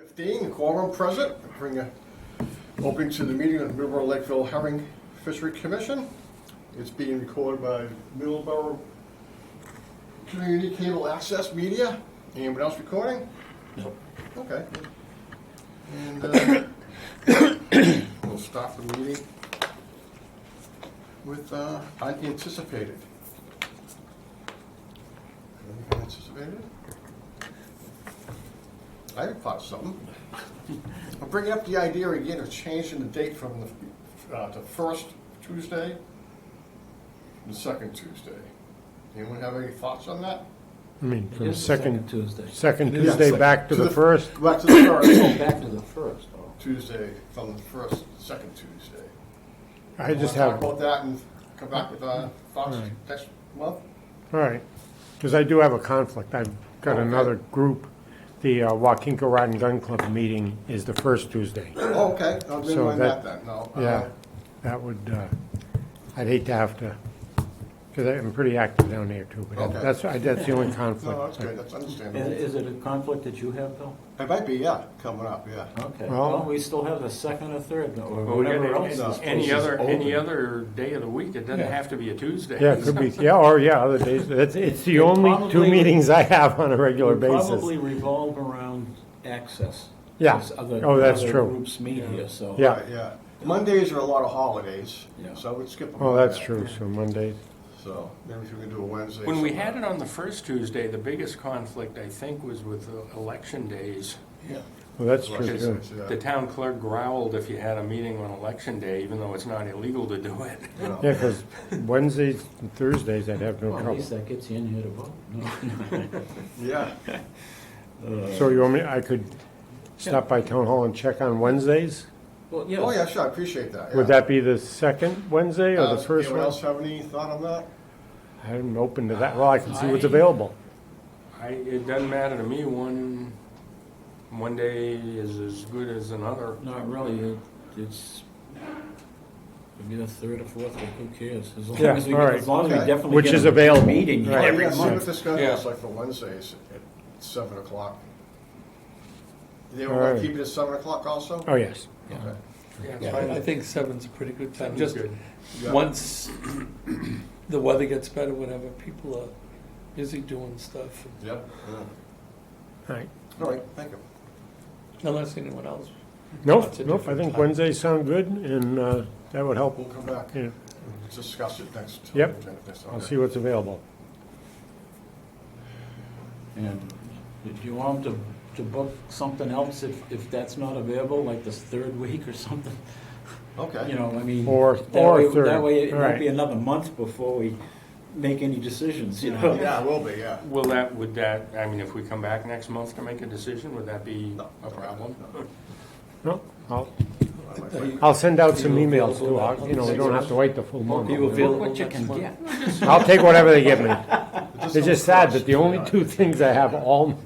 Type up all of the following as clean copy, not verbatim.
15, quorum present. Bring a opening to the meeting of the Middleboro-Lakeville Herring Fishery Commission. It's being recorded by Middleboro Community Cable Access Media. Anyone else recording? Nope. Okay. And we'll start the meeting with unanticipated. Anything anticipated? I thought something. I'm bringing up the idea again of changing the date from the first Tuesday to the second Tuesday. Anyone have any thoughts on that? I mean, It from is the second Tuesday. second Yeah, Tuesday second. back to the first. Back to the first. Oh, back to the first. Oh. Tuesday from the first, second Tuesday. I just Wanna have, talk about that and come back with thoughts Right. next month? all right, because I do have a conflict. I've got Okay. another group. The Waukeenka Rod and Gun Club meeting is the first Tuesday. Oh, okay. I didn't So mind that- that then. No. Yeah, that would, I'd hate to have to, because I'm pretty active down there too, but Okay. that's the only No, conflict. that's good. That's understandable. Is it a conflict that you have, Bill? It might be, yeah, coming up, yeah. Okay. Well- Well, we still have the second or third, or Well, we whatever got else. this place any is other open. day of the week. It doesn't Yeah. have to be a Tuesday. Yeah, it could be, yeah, or yeah, other days. It's the only two probably- meetings I have on a regular Would basis. probably revolve around access. Yeah. Because other- Oh, that's other true. Groups meet here, so. Yeah. Right, yeah. Mondays are a lot of holidays, Yeah. so we'd skip them. Oh, that's true, so Mondays. So maybe we can do a Wednesday. When we sometime. had it on the first Tuesday, the biggest conflict, I think, was with the election days. Yeah. Well, that's true Because too. it's, The town clerk growled if you had a meeting on election day, even though it's not illegal to do it. you know. Yeah, because Wednesdays and Thursdays I'd have no Well, at trouble. least that gets you in here to vote. No. Yeah. So you want me, I could stop by town hall and check on Wednesdays? Well, yeah. Oh, yeah, sure, I appreciate that. Would yeah. that be the second Wednesday or the first Anyone one? else have any thought on that? I'm open to that. Well, I can see what's available. It doesn't matter to me. One day is as good as another. Not really. It's maybe the third or fourth week. Who cares? As long Yeah, as we, all right. as long as we Okay. definitely Which get is a available. meeting Right. every Yeah, see month. what the schedule Yeah. is like for Wednesdays at 7 o'clock. They All want right. to keep it at 7 o'clock also? Oh, yes. Yeah. Okay. Yeah, it's Yeah, fine. I think seven's a pretty good time. Seven's Just good. Yeah. once the weather gets better, whatever, people are busy doing stuff. Yep. Yeah. All right. All right, thank you. Unless anyone else. Nope, wants a nope, I different think time. Wednesdays sound good, and that would help. We'll come back Yeah, and discuss it next. Yep. next I'll okay. see what's available. And do you want them to book something else if that's not available, like this third week or something? Okay. You know, I mean, Or third. that way it All won't right. be another month before we make any decisions, you know? Yeah, it will be, yeah. Would that, I mean, if we come back next month to make a decision, would that be No, a problem? No, I'll Are you- I'll send out some Are you emails available too. that You know, we month? don't have to wait the full month. Are you available What you next can month? get. I'll take whatever they give me. Just It's on just sad the that the only first, two things I have all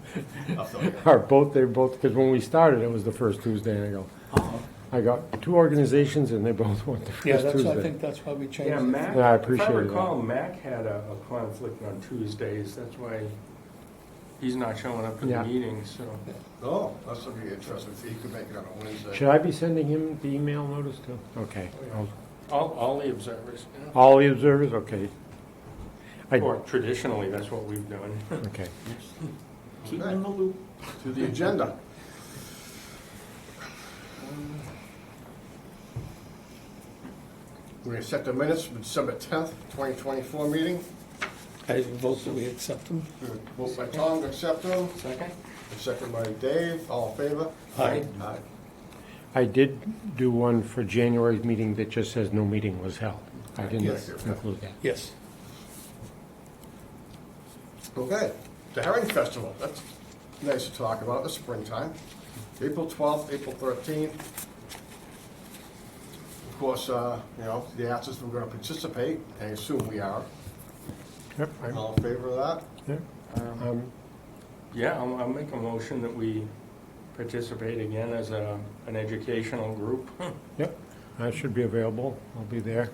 I'll fill you in. are they're both, because when we started, it was the first Tuesday, and I go, Oh, I got two organizations, and they both want the Yeah, first that's, I Tuesday. think that's why we changed Yeah, it. Mac, Yeah, I if appreciate I that. recall, Mac had a conflict on Tuesdays. That's why he's not showing up to Yeah. the meetings, so. Oh, that's going to be interesting. If he could make it on a Wednesday. Should I be sending him the email notice too? Okay. All the observers, yeah. All the observers, okay. Or traditionally, that's what we've done. Okay. keep in the loop. To the agenda. We're going to set the minutes for December 10th, 2024 meeting. I vote that we accept them. Vote by Tom to accept them. Second? Second by Dave. All in favor? Aye. Aye. I did do one for January's meeting that just says no meeting was held. I didn't Yes. include that. Yes. Okay, the Herring Festival, that's nice to talk about, the springtime. April 12th, April 13th. Of course, the artists were gonna participate, I assume we are. Yep. All in favor of that? Um, Yeah, I'll make a motion that we participate again as an educational group. Yep, I should be available. I'll be there.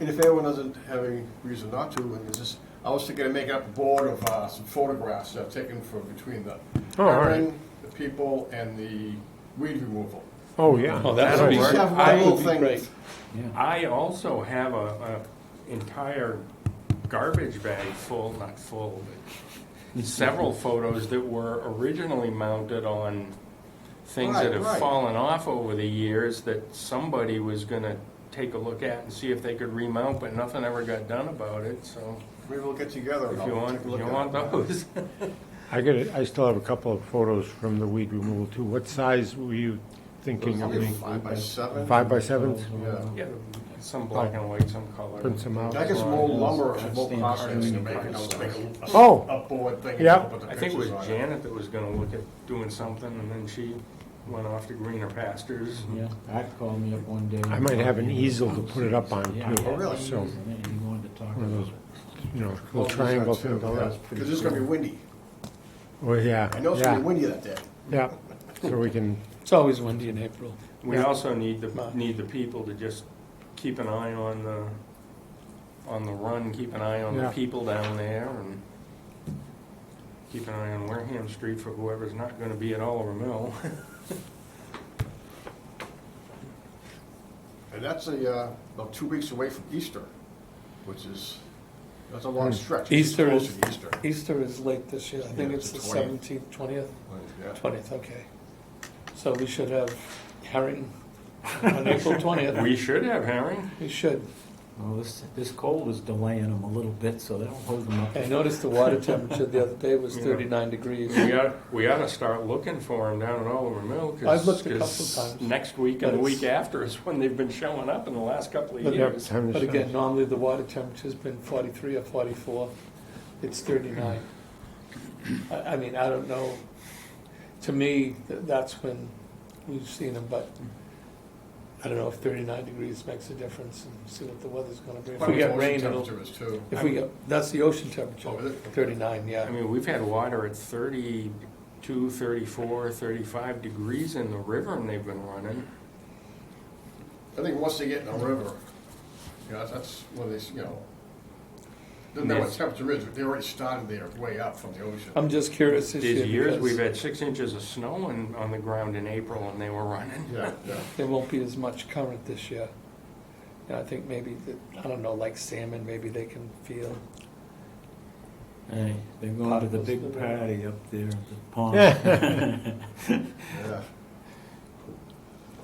And if anyone doesn't have any reason not to, and it's just, I was thinking of making up a board of some photographs taken from between the Oh, all right. herring, the people, and the weed removal. Oh, yeah. Oh, that That'll would be, Each have one that little would be thing. great. Yeah. I also have a entire garbage bag full, not full, but several photos that were originally mounted on things that have Right. fallen off over the years that somebody was gonna take a look at and see if they could remount, but nothing ever got done about it, so Maybe we'll get together and if you I'll want, take a if look you at want it. those. I still have a couple of photos from the weed removal too. What size were you thinking of Maybe making? 5x7. 5x7s? Yeah. Yeah, some black and white, some color. Print some out. I guess some old lumber is more Stand costly hard to and make it. price. I'll make a Oh. upboard thing. and Yeah. put the I think it was pictures on Janet that was gonna look at doing something, and then she went off to greener pastures. Yeah, Art called me up one day. I might have an easel to put it up on Yeah. too. Oh, really? So, And he wanted to talk one of about those, it. you know, Well, little triangle thing. Because it's gonna be windy. Well, yeah, I know it's gonna be yeah, windy that day. yeah. So we can, It's always windy in April. We Yeah. also need the people to just keep an eye on the run, keep an eye on the Yeah. people down there, and keep an eye on Wareham Street for whoever's not gonna be at Oliver Mill. And that's about 2 weeks away from Easter, which is, that's a long stretch. It's Easter close is- to Easter. Easter is late this year. I think Yeah, it's the it's the 20th. 17th, 20th? Yeah. 20th, okay. So we should have herring on April 20th. We should have herring. We should. Well, this cold is delaying them a little bit, so that'll hold them up. I noticed the water temperature the other day was Yeah. 39 degrees. We ought to start looking for them down at Oliver Mill, I've looked a couple because of times. next week and the week after is when they've been showing up in the last couple of But- yep, years. time to But start. again, normally the water temperature's been 43 or 44. It's 39. I mean, I don't know. To me, that's when we've seen them, but I don't know if 39 degrees makes a difference and see what the weather's gonna be. If But we get ocean rain, it'll, temperature is too. if we get, that's the ocean temperature, Oh, is it? 39, yeah. I mean, we've had water at 32, 34, 35 degrees in the river, and they've been running. I think once they get in the river, that's when they, doesn't matter what temperature is, they already started there way up from the ocean. I'm just curious this There's year years we've because had 6 inches of snow on the ground in April, and they were running. Yeah, yeah. there won't be as much current this year. And I think maybe, I don't know, like salmon, maybe they can feel. Hey, they're going to the big party up there at the pond. Yeah.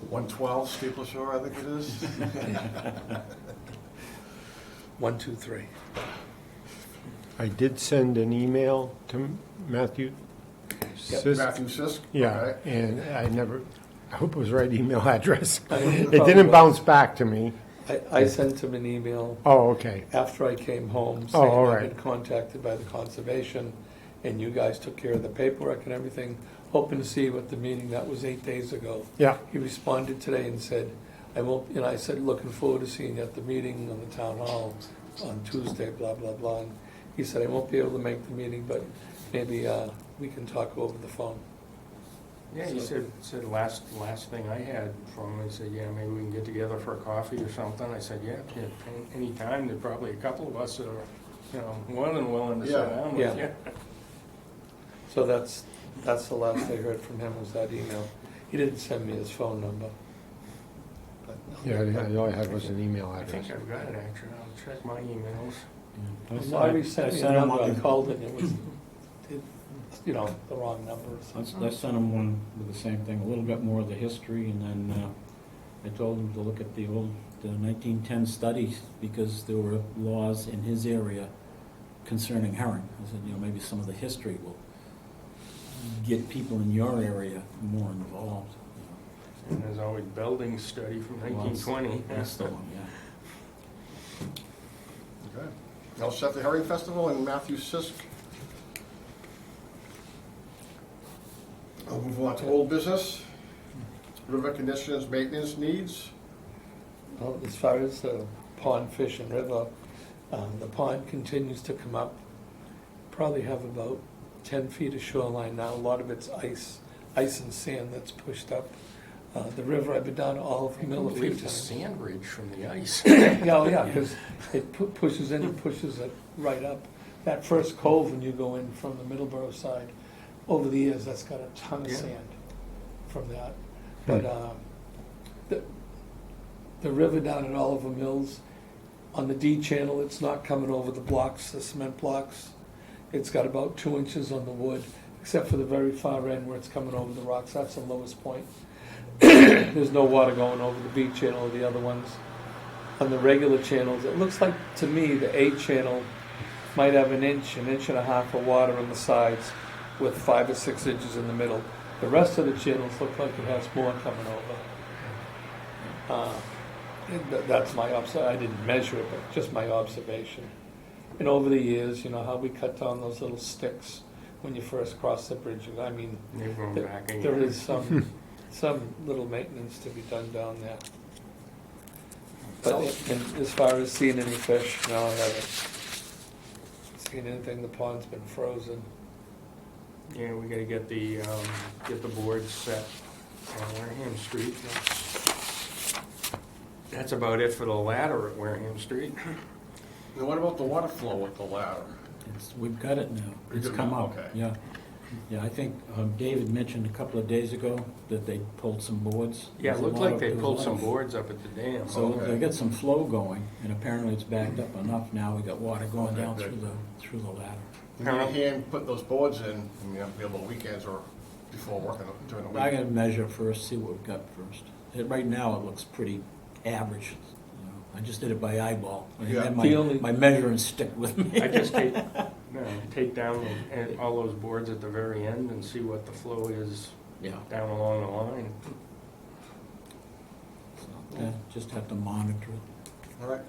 112 Steeple Shore, I think it is. 1, 2, 3. I did send an email to Matthew. Sis- Matthew Sisk. Yeah, okay. and I hope it was the right email address. I mean, It probably didn't was. bounce back to me. I sent him an email Oh, okay. after I came home Oh, saying all I've right. been contacted by the conservation and you guys took care of the paperwork and everything, hoping to see you at the meeting. That was 8 days ago. Yeah, He responded today and said, I said, looking forward to seeing you at the meeting on the town hall on Tuesday, blah, blah, blah. And he said, I won't be able to make the meeting, but maybe we can talk over the phone. Yeah, he said last thing I had from him, he said, yeah, maybe we can get together for a coffee or something. I said, yeah, anytime. There's probably a couple of us that are, more than willing to sit Yeah. down with Yeah. you. So that's the last I heard from him was that email. He didn't send me his phone number. But yeah, all I had was an email I address. think I've got it, actually. I'll check my emails. Yeah. Larry sent me a number, I one. called it, and it was, the wrong number or I something. sent him one with the same thing, a little bit more of the history, and then I told him to look at the old 1910 studies, because there were laws in his area concerning herring. I said, maybe some of the history will get people in your area more involved. And there's always building study from Well, 1920. That's the one, yeah. Okay. Now set the Herring Festival and Matthew Sisk. I'll move on to old business. River conditions, maintenance needs. Well, as far as the pond fish and river, the pond continues to come up. Probably have about 10 feet of shoreline now. A lot of it's ice and sand that's pushed up. The river, I've been down to Oliver Mill a few Believe the times. sand ridge from the ice. Yeah, because it pushes in and pushes it right up. That first cove when you go in from the Middleboro side, over the years, that's got a ton of Yeah. sand from that. But the river down at Oliver Mills, on the D channel, it's not coming over the blocks, the cement blocks. It's got about 2 inches on the wood, except for the very far end where it's coming over the rocks. That's the lowest point. There's no water going over the B channel or the other ones. On the regular channels, it looks like to me the A channel might have an inch and a half of water on the sides with 5 or 6 inches in the middle. The rest of the channels look like it has more coming over. That's my I didn't measure it, but just my observation. And over the years, you know, how we cut down those little sticks when you first cross the bridge. I mean, They've grown back again. there is some little maintenance to be done down there. But and as far as seeing any fish, no, I haven't seen anything. The pond's been frozen. Yeah, we gotta get the boards set on Wareham Street. That's about it for the ladder at Wareham Street. Now, what about the water flow with the ladder? We've got it now. We It's do come now, up, okay. yeah. Yeah, I think David mentioned a couple of days ago that they pulled some boards. Yeah, it There's a looked lot like of- they there was a pulled lot some of- boards up at the dam. So Okay. they got some flow going, and apparently it's backed up enough now. We got water going Okay, down good. through the ladder. When you hand put those boards in, you have to be able to weekends or before working during the I week. gotta measure first, see what we've got first. Right now, it looks pretty average. You know. I just did it by eyeball. I Yeah. had The only- my measuring stick with me. I just take down all those boards at the very end and see what the flow is Yeah. down along the line. So, yeah, just have to monitor it. All right.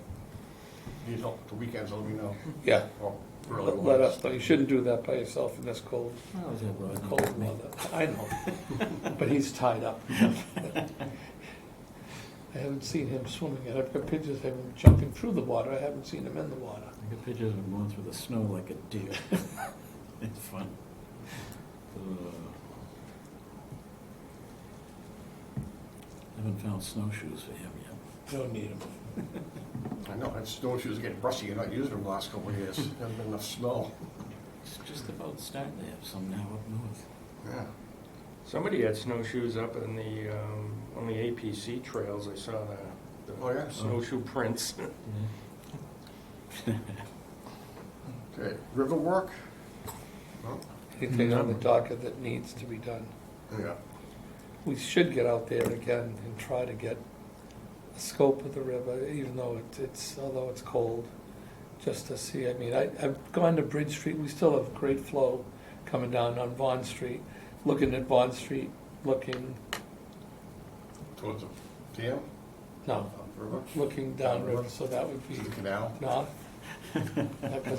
Need help the weekends, let me know. Yeah, Or early let ones. us know. You shouldn't do that by yourself in this cold. I was at Rodney. Cold weather. I know, but he's tied up. I haven't seen him swimming yet. I've got pictures of him jumping through the water. I haven't seen him in the water. I got pictures of him going through the snow like a deer. It's fun. Haven't found snowshoes for him yet. Don't need him. I know, that snowshoes are getting rusty, you're not using them the last couple of years. Hasn't been enough snow. It's just about starting to have some now up north. Yeah. Somebody had snowshoes up in on the APC trails. I saw the Oh, yeah? snowshoe prints. Okay, river work? Oh, Anything on the docket that needs to be done. yeah. We should get out there again and try to get a scope of the river, even though although it's cold, just to see. I mean, I've gone to Bridge Street. We still have great flow coming down on Bond Street. Looking at Bond Street, looking Towards the dam, river, looking downriver. So that would be to the canal. north.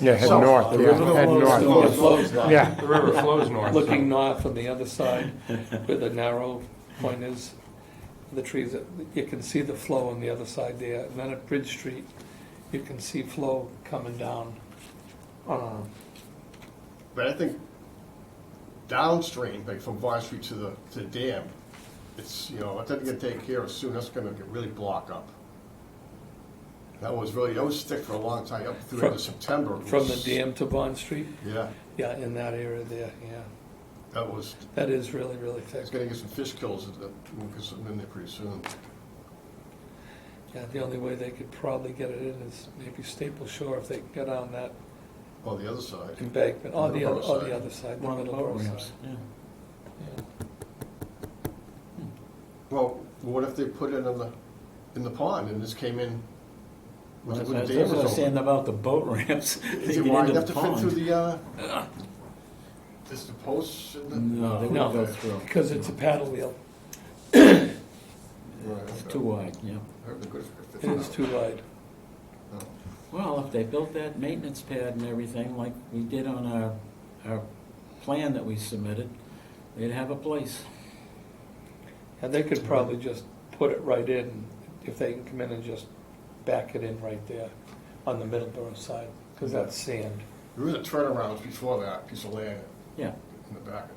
Yeah, head South. north, The yeah, river head flows north. north. It flows north. Yeah, The river flows north. Looking north on the other side, where the narrow point is, the trees, you can see the flow on the other side there. And then at Bridge Street, you can see flow coming down. But I think downstream, like from Vine Street to the dam, it's, you know, I think get taken care of soon, that's gonna get really block up. That was thick for a long time, up through into September. It From the was- dam to Bond Street, Yeah, yeah, in that area there, yeah. That is really, really it's thick. gonna get some fish kills, we'll get something in there pretty soon. Yeah, the only way they could probably get it in is maybe Staple Shore if they can get on that Oh, the other side. embankment, or the Middleboro side. other side, the One of the boat Middleboro ramps, side. yeah. Yeah. Well, what if they put it in the pond and this came in Well, when that's the dam what I was was saying open? about the boat ramps. They Is it get wide into enough the to fit through pond. the, is the posts in the? No, they No. won't go through. Because it's a paddle wheel. Right, It's okay. too wide, yeah. That'd be good if It is too wide. Well, if they built that maintenance pad and everything like we did on our plan that we submitted, they'd have a place. And they could probably just put it right in, if they can come in and just back it in right there on the Middleboro side, because that's sand. There was a turnaround before that piece of land Yeah, in the back.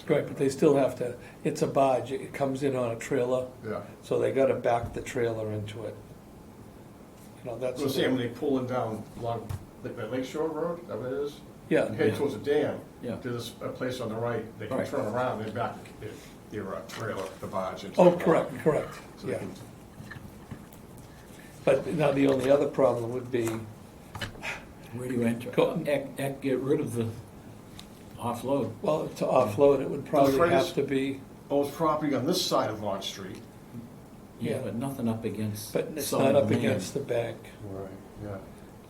Right, but they still have to, it's a barge, it comes in on a trailer, Yeah. so they gotta back the trailer into it. You know, that's. I was saying, when they pulling down along, like that Lake Shore Road, that what it is? Yeah. and head towards the dam, Yeah. there's a place on the right, they can Right. turn around and back their trailer, the barge. into Oh, the correct, dock. correct, So they yeah. can- But now the only other problem would be, Where do you enter? Go- Get rid of the offload. well, to offload, it would probably afraid have it's- to be, Owns property on this side of Lodge Street. Yeah, Yeah. but nothing up against. but it's some not of up the land. against the bank. Right, yeah.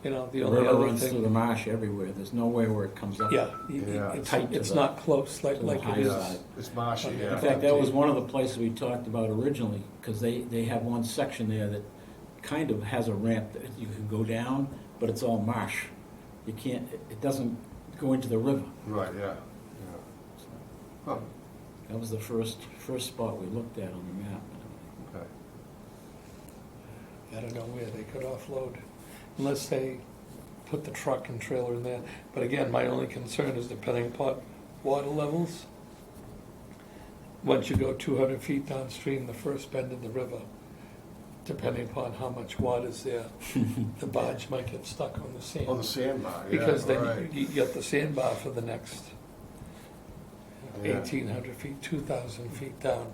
You know, the The only river other runs through the thing, marsh everywhere. There's nowhere where it comes up. yeah, Yeah. Tight to it's the- not close like to the it high is. side. It's marshy, In In yeah. fact, that was one of the places we talked about originally, because they have one section there that kind of has a ramp that you can go down, but it's all marsh. You can't, it doesn't go into the river. Right, yeah, yeah. Huh, That was the first spot we looked at on the map. okay. I don't know where they could offload, unless they put the truck and trailer in there. But again, my only concern is depending upon water levels. Once you go 200 feet downstream, the first bend in the river, depending upon how much water's there, the barge might get stuck on the sand. On the sandbar, yeah, Because then right. you get the sandbar for the next Yeah. 1,800 feet, 2,000 feet down.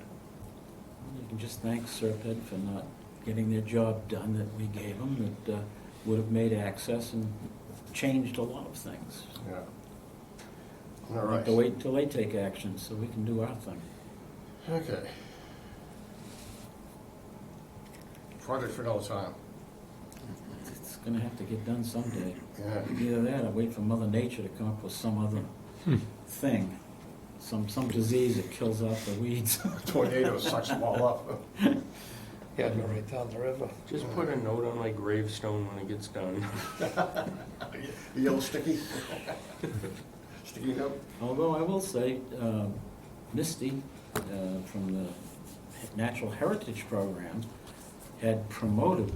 You can just thank Serpent for not getting their job done that we gave them, that would have made access and changed a lot of things. Yeah. All We have right. to wait until they take action so we can do our thing. Okay. Project for another time. It's gonna have to get done someday. Yeah. Either that or wait for Mother Nature to come up with some other thing, some disease that kills off the weeds. Tornado sucks them all up. Yeah, go right down the river. Just put a note on my gravestone when it gets done. The yellow sticky? Sticky note? Although I will say, Misty, from the Natural Heritage Program, had promoted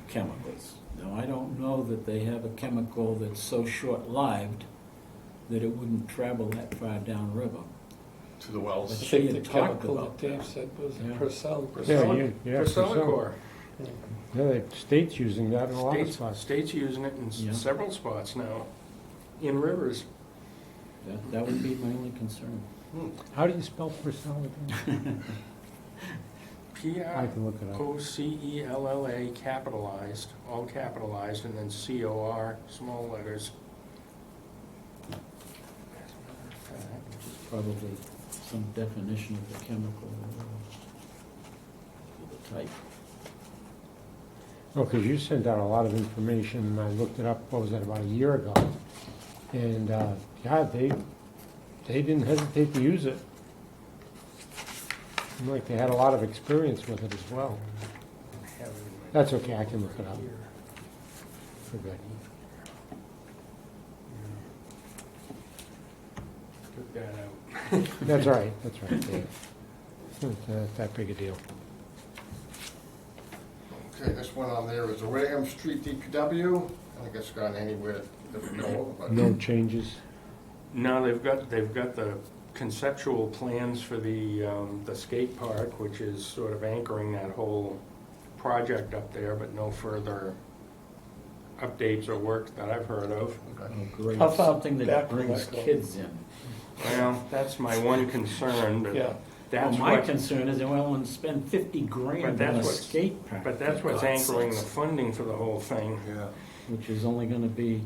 chemicals. Now, I don't know that they have a chemical that's so short-lived that it wouldn't travel that far downriver. To the I wells. But she think the had talked chemical about that Dave that. said was Yeah. Purcell. Yeah, Priscillicor. Yeah, the state's using that in a lot of spots. State's using it in Yeah. several spots now, in rivers. That would be my only concern. How do you spell Purcell again? I can look it up. Procella, capitalized, all capitalized, and then COR, small letters. As a matter of fact, Probably some definition of the chemical the type. Oh, because you sent out a lot of information, and I looked it up, what was that, about a year ago? And, yeah, they didn't hesitate to use it. Seemed like they had a lot of experience with it as well. I have it in my- That's okay, I can look it up. Here. We're good. Took that out. That's all right, Dave. It's not that big a deal. Okay, this one on there is the Wareham Street DPW. I don't think it's gone anywhere that we know of, but. No changes? No, they've got the conceptual plans for the skate park, which is sort of anchoring that whole project up there, but no further updates or work that I've heard of. Okay. Oh, great. How far Something that back would brings that go? kids in. Well, that's my one concern, but Yeah, that's Well, my what, concern is they want to spend 50 grand on that's a what's- skate park. but that's for what's God's anchoring the sakes, funding for the whole thing. Yeah. which is only gonna be,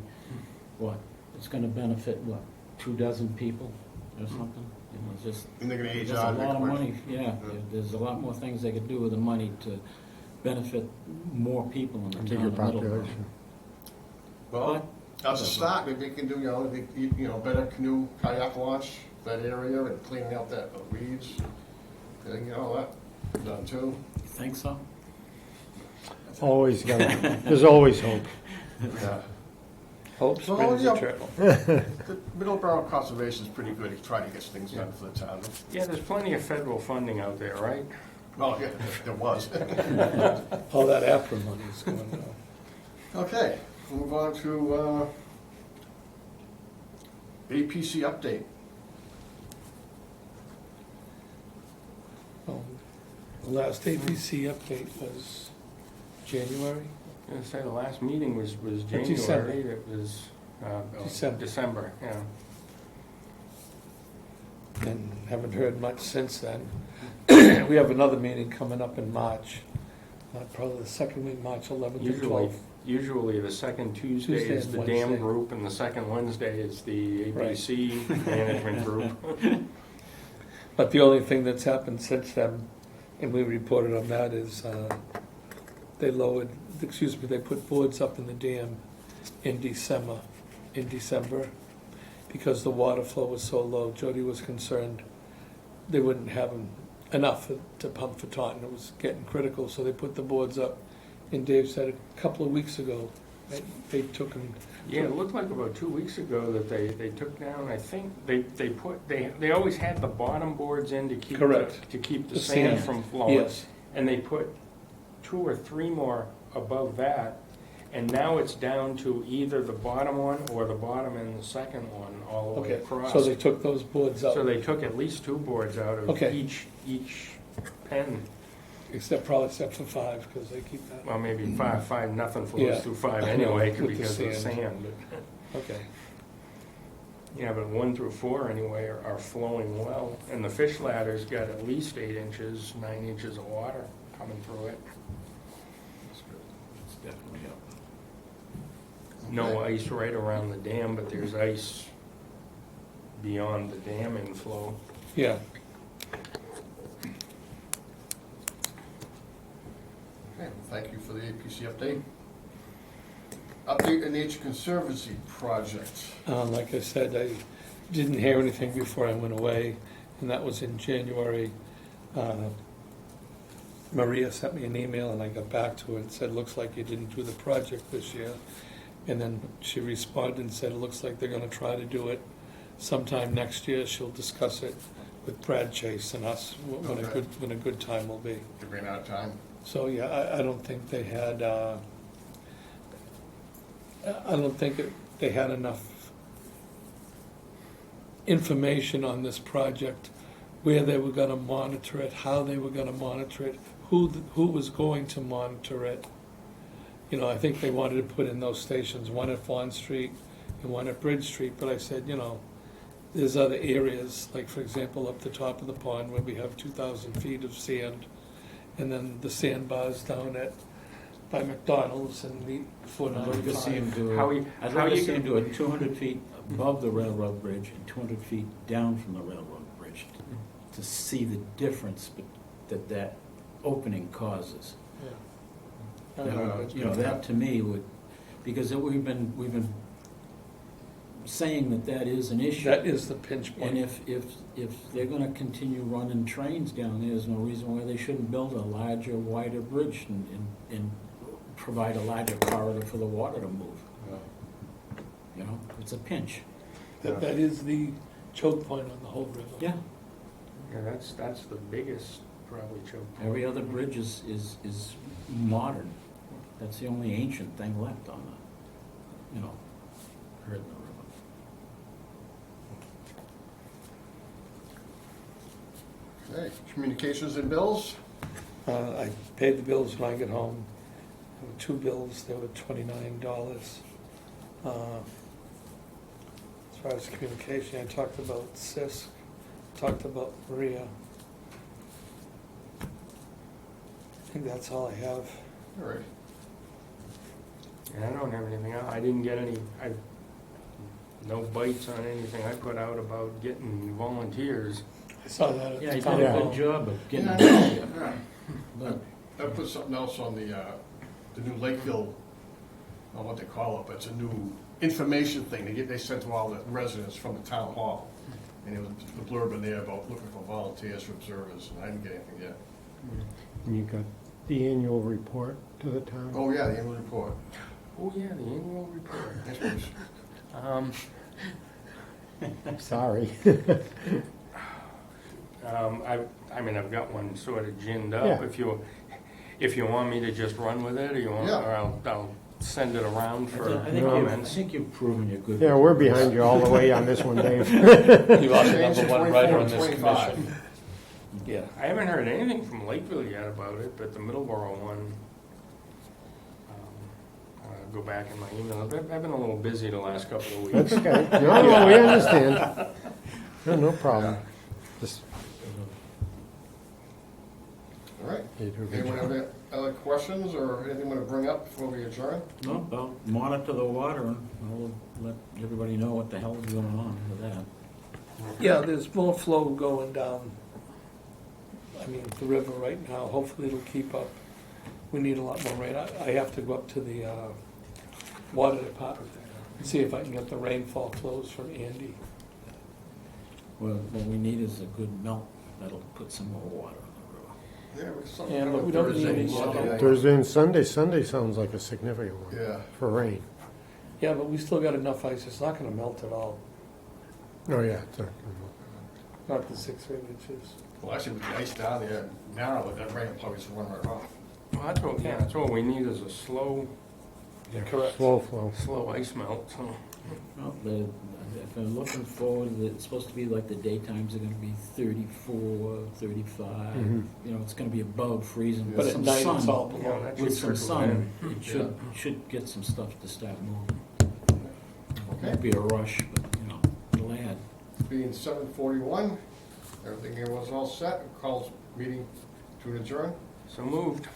what? It's gonna benefit, what, 24 people or something? You know, it's just, And they're gonna age there's a out of it lot of quick. money, yeah, Yeah. there's a lot more things they could do with the money to benefit more people in the town Bigger of Middleborough. population. Well, as a start, maybe we can do, better canoe kayak launch that area and cleaning out that weeds. And, that done too. You think so? Always got, there's always hope. Yeah. hope Well, springs yeah. eternal. The Middleborough Conservation is pretty good at trying to get things done for the town. Yeah, there's plenty of federal funding out there, right? Well, yeah, there was. All that APRA money is going down. Okay, we'll move on to APC update. The last APC update was January. I was gonna say, the last meeting was December. January, it was, December, yeah. And haven't heard much since then. We have another meeting coming up in March, probably the second week, March 11th and 12th. Usually the second Tuesday Tuesday is and the dam Wednesday. group, and the second Wednesday is the ABC management group. But the only thing that's happened since then, and we reported on that, is they put boards up in the dam in December, because the water flow was so low. Jody was concerned they wouldn't have enough to pump for Taunton. It was getting critical, so they put the boards up. And Dave said a couple of weeks ago, they took them. Yeah, it looked like about 2 weeks ago that they took down, I think, they always had the bottom boards in to keep Correct. to keep the The sand sand. from flowing. Yes. And they put 2 or 3 more above that, and now it's down to either the bottom one or the bottom and the second one all the way Okay, across. so they took those boards out, So they took at least 2 boards out of Okay. each pen. except for 5, because they keep that. Well, maybe 5, nothing flows Yeah. through 5 I know, anyway with the because of the sand. sand. But, Okay. yeah, but 1 through 4 anyway are flowing well. And the fish ladder's got at least 8 inches, 9 inches of water coming through it. That's good. It's definitely up. No ice right around the dam, but there's ice beyond the dam inflow. Yeah, Okay, thank you for the APC update. Update the Nature Conservancy project. like I said, I didn't hear anything before I went away, and that was in January. Maria sent me an email, and I got back to her and said, looks like you didn't do the project this year. And then she responded and said, it looks like they're gonna try to do it sometime next year. She'll discuss it with Brad Chase and us, Okay. when a good time will be. You ran out of time. So, yeah, I don't think they had, they had enough information on this project, where they were gonna monitor it, how they were gonna monitor it, who was going to monitor it. You know, I think they wanted to put in those stations, one at Fawn Street and one at Bridge Street, but I said, you know, there's other areas, like for example, up the top of the pond where we have 2,000 feet of sand, and then the sandbars down by McDonald's and the I'd like to see him 495. do, How you- I'd how like to you see him can- do it 200 feet above the railroad bridge and 200 feet down from the railroad bridge to see the difference that opening causes. Yeah. You know, that to me would, because we've been saying that is an issue. That is the pinch And point. if they're gonna continue running trains down there's no reason why they shouldn't build a larger, wider bridge and provide a larger corridor for the water to move. You know, it's a pinch. That is the choke point on the whole river. Yeah, Yeah, that's the biggest probably choke point. every other bridge is modern. That's the only ancient thing left on the, you know, heard in the river. Okay, communications and bills. I paid the bills when I got home. There were 2 bills, they were $29. As far as communication, I talked about Sisk, talked about Maria. I think that's all I have. All right. Yeah, I don't have anything else. I didn't get any, no bites on anything I put out about getting volunteers. I saw that at Yeah, the he town did a hall. good job of getting Yeah, it. yeah. But I put something else on the new Lakeville, I don't know what they call it, but it's a new information thing. They sent to all the residents from the town hall. And it was the blurb in there about looking for volunteers for observers, and I didn't get anything yet. And you got the annual report to the town? Oh, yeah, the annual report. Oh, yeah, the annual report. Yes, please. Sorry. I mean, I've got one sort of ginned up. Yeah. If you want me to just run with it, or you want, Yeah. or I'll send it around for I comments. think you've proven you're good. Yeah, we're behind you all the way on this one, Dave. You are the Change number to one writer 24 on and this 25. commission. Yeah. I haven't heard anything from Lakeville yet about it, but the Middleboro one, go back in my email. I've been a little busy the last couple of That's weeks. okay. No, we understand. No problem. Just, All right. you do a good Anyone job. have any other questions or anything you want to bring up before we adjourn? No, I'll monitor the water and I'll let everybody know what the hell is going on with that. Yeah, there's more flow going down, I mean, the river right now. Hopefully it'll keep up. We need a lot more rain. I have to go up to the water department and see if I can get the rainfall flows from Andy. Well, what we need is a good melt that'll put some more water in the river. Yeah, we saw Yeah, but we don't need Thursday, any Monday night. Thursday and Sunday. Sunday sounds like a significant one Yeah. for rain. Yeah, but we still got enough ice. It's not gonna melt at all, Oh, yeah. It's not the 6 or 8 inches. Well, actually, with the ice down there now, with that rain, will probably just run right off. Well, that's what we need is a slow Correct. slow flow. ice melt, so. Well, if they're looking forward, it's supposed to be like the daytimes are gonna be 34, 35. Mhm. You know, it's gonna be above freezing, But with at some night it's all sun. below. that With should some trickle sun, in. it should get some stuff to start moving. Okay. Won't be a rush, but, you know, it'll add. Being 7:41, everything here was all set. Calls meeting to adjourn. So moved.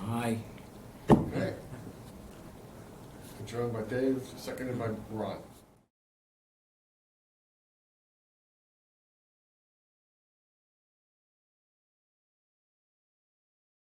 Aye. Okay. Adjourned by Dave, seconded by Ron.